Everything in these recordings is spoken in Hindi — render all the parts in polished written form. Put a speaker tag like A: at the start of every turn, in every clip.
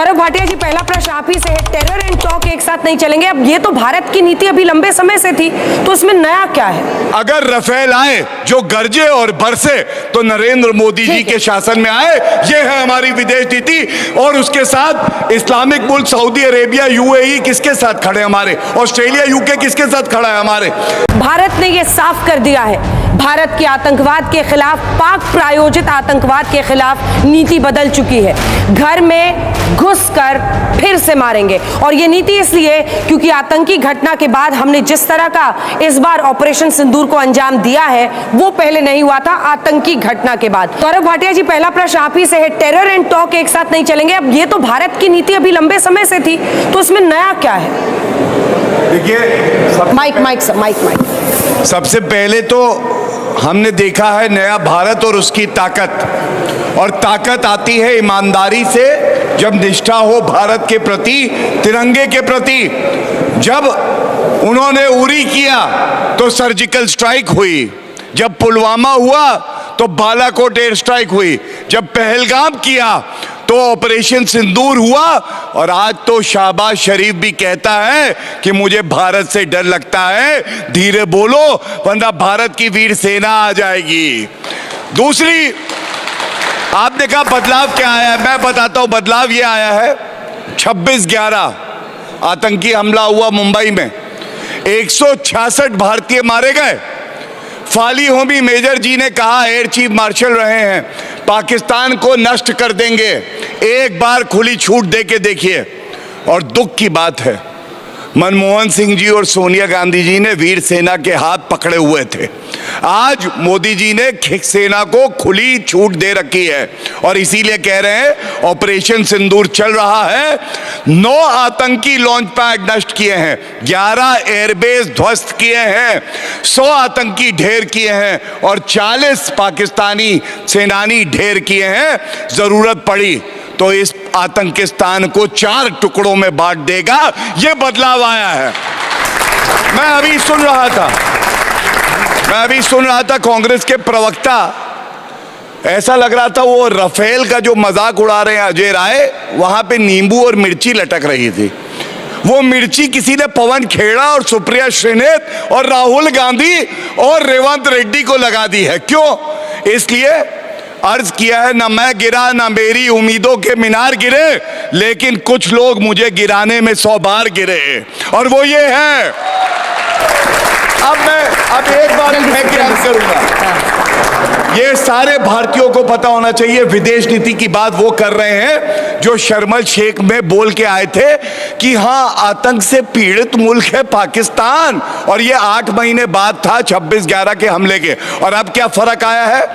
A: गौरव भाटिया जी, पहला प्रश्न आप ही से है। टेरर एंड टॉक एक साथ नहीं चलेंगे। अब ये तो भारत की नीति अभी लंबे समय से थी, तो उसमें नया क्या है?
B: अगर रफेल आए जो गरजे और बरसे तो नरेंद्र मोदी जी के शासन में आए, ये है हमारी विदेश नीति। और उसके साथ इस्लामिक मुल्क सऊदी अरेबिया, यूएई किसके साथ खड़े हमारे, ऑस्ट्रेलिया, यूके किसके साथ खड़ा है हमारे?
A: भारत ने ये साफ कर दिया है, भारत के आतंकवाद के खिलाफ, पाक प्रायोजित आतंकवाद के खिलाफ नीति बदल चुकी है। घर में घुसकर फिर से मारेंगे। और ये नीति इसलिए क्योंकि आतंकी घटना के बाद हमने जिस तरह का इस बार ऑपरेशन सिंदूर को अंजाम दिया है, वो पहले नहीं हुआ था आतंकी घटना के बाद। गौरव भाटिया जी, पहला प्रश्न आप ही से है। टेरर एंड टॉक एक साथ नहीं चलेंगे। अब ये तो भारत की नीति अभी लंबे समय से थी, तो उसमें नया क्या है?
B: देखिए,
A: माइक।
B: सबसे पहले तो हमने देखा है नया भारत और उसकी ताकत। और ताकत आती है ईमानदारी से, जब निष्ठा हो भारत के प्रति, तिरंगे के प्रति। जब उन्होंने उरी किया तो सर्जिकल स्ट्राइक हुई, जब पुलवामा हुआ तो बालाकोट एयर स्ट्राइक हुई, जब पहलगाम किया तो ऑपरेशन सिंदूर हुआ। और आज तो शाहबाज शरीफ भी कहता है कि मुझे भारत से डर लगता है, धीरे बोलो वरना भारत की वीर सेना आ जाएगी। दूसरी, आपने कहा बदलाव क्या आया है, मैं बताता हूं बदलाव ये आया है। 26/11 आतंकी हमला हुआ मुंबई में, 166 भारतीय मारे गए। फाली होमी मेजर जी ने कहा, एयर चीफ मार्शल रहे हैं, पाकिस्तान को नष्ट कर देंगे। एक बार खुली छूट दे के देखिए। और दुख की बात है, मनमोहन सिंह जी और सोनिया गांधी जी ने वीर सेना के हाथ पकड़े हुए थे। आज मोदी जी ने सेना को खुली छूट दे रखी है और इसीलिए कह रहे हैं ऑपरेशन सिंदूर चल रहा है। 9 आतंकी लॉन्च पैड नष्ट किए हैं, 11 एयरबेस ध्वस्त किए हैं, 100 आतंकी ढेर किए हैं और 40 पाकिस्तानी सेनानी ढेर किए हैं। जरूरत पड़ी तो इस आतंकिस्तान को 4 टुकड़ों में बांट देगा। यह बदलाव आया है। मैं अभी सुन रहा था कांग्रेस के प्रवक्ता, ऐसा लग रहा था वो रफेल का जो मजाक उड़ा रहे हैं अजय राय, वहां पे नींबू और मिर्ची लटक रही थी। वो मिर्ची किसी ने पवन खेड़ा और सुप्रिया श्रीनेत और राहुल गांधी और रेवंत रेड्डी को लगा दी है। क्यों? इसलिए अर्ज किया है, ना मैं गिरा ना मेरी उम्मीदों के मीनार गिरे, लेकिन कुछ लोग मुझे गिराने में 100 बार गिरे, और वो ये है। अब एक बार मैं क्या करूंगा, ये सारे भारतीयों को पता होना चाहिए। विदेश नीति की बात वो कर रहे हैं जो शर्मल शेख में बोल के आए थे कि हाँ, आतंक से पीड़ित मुल्क है पाकिस्तान, और ये 8 महीने बाद था 26/11 के हमले के। और अब क्या फर्क आया है?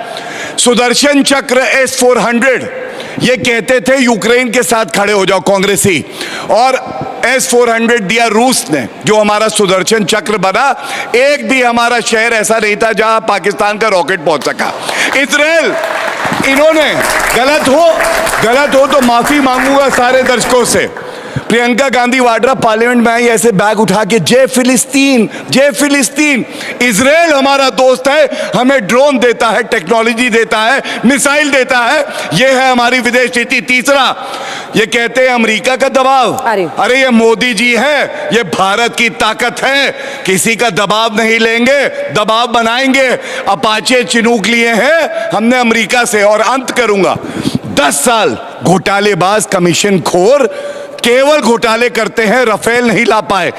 B: सुदर्शन चक्र S-400, ये कहते थे यूक्रेन के साथ खड़े हो जाओ कांग्रेसी, और S-400 दिया रूस ने, जो हमारा सुदर्शन चक्र बना। एक भी हमारा शहर ऐसा नहीं था जहां पाकिस्तान का रॉकेट पहुंच सका। इजराइल, इन्होंने गलत हो तो माफी मांगूंगा सारे दर्शकों से। प्रियंका गांधी वाड्रा पार्लियामेंट में आई ऐसे बैग उठा के, जय फिलिस्तीन, जय फिलिस्तीन। इजराइल हमारा दोस्त है, हमें ड्रोन देता है, टेक्नोलॉजी देता है, मिसाइल देता है। यह है हमारी विदेश नीति। तीसरा, ये कहते हैं अमेरिका का दबाव। अरे ये मोदी जी है, ये भारत की ताकत है, किसी का दबाव नहीं लेंगे, दबाव बनाएंगे। अपाचे चिनूक लिए हैं हमने अमेरिका से। और अंत करूंगा, 10 साल घोटालेबाज कमीशन खोर केवल घोटाले करते हैं, रफेल नहीं ला पाए।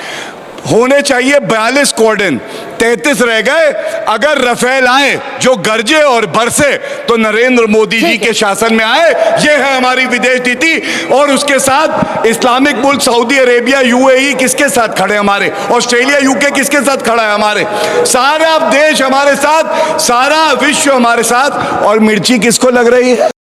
B: होने चाहिए 42 कोऑर्डिन, 33 रह गए। अगर रफेल आए जो गरजे और बरसे तो नरेंद्र मोदी जी के शासन में आए। यह है हमारी विदेश नीति। और उसके साथ इस्लामिक मुल्क सऊदी अरेबिया, यूएई किसके साथ खड़े हमारे, ऑस्ट्रेलिया, यूके किसके साथ खड़ा है हमारे? सारा देश हमारे साथ, सारा विश्व हमारे साथ। और मिर्ची किसको लग रही है?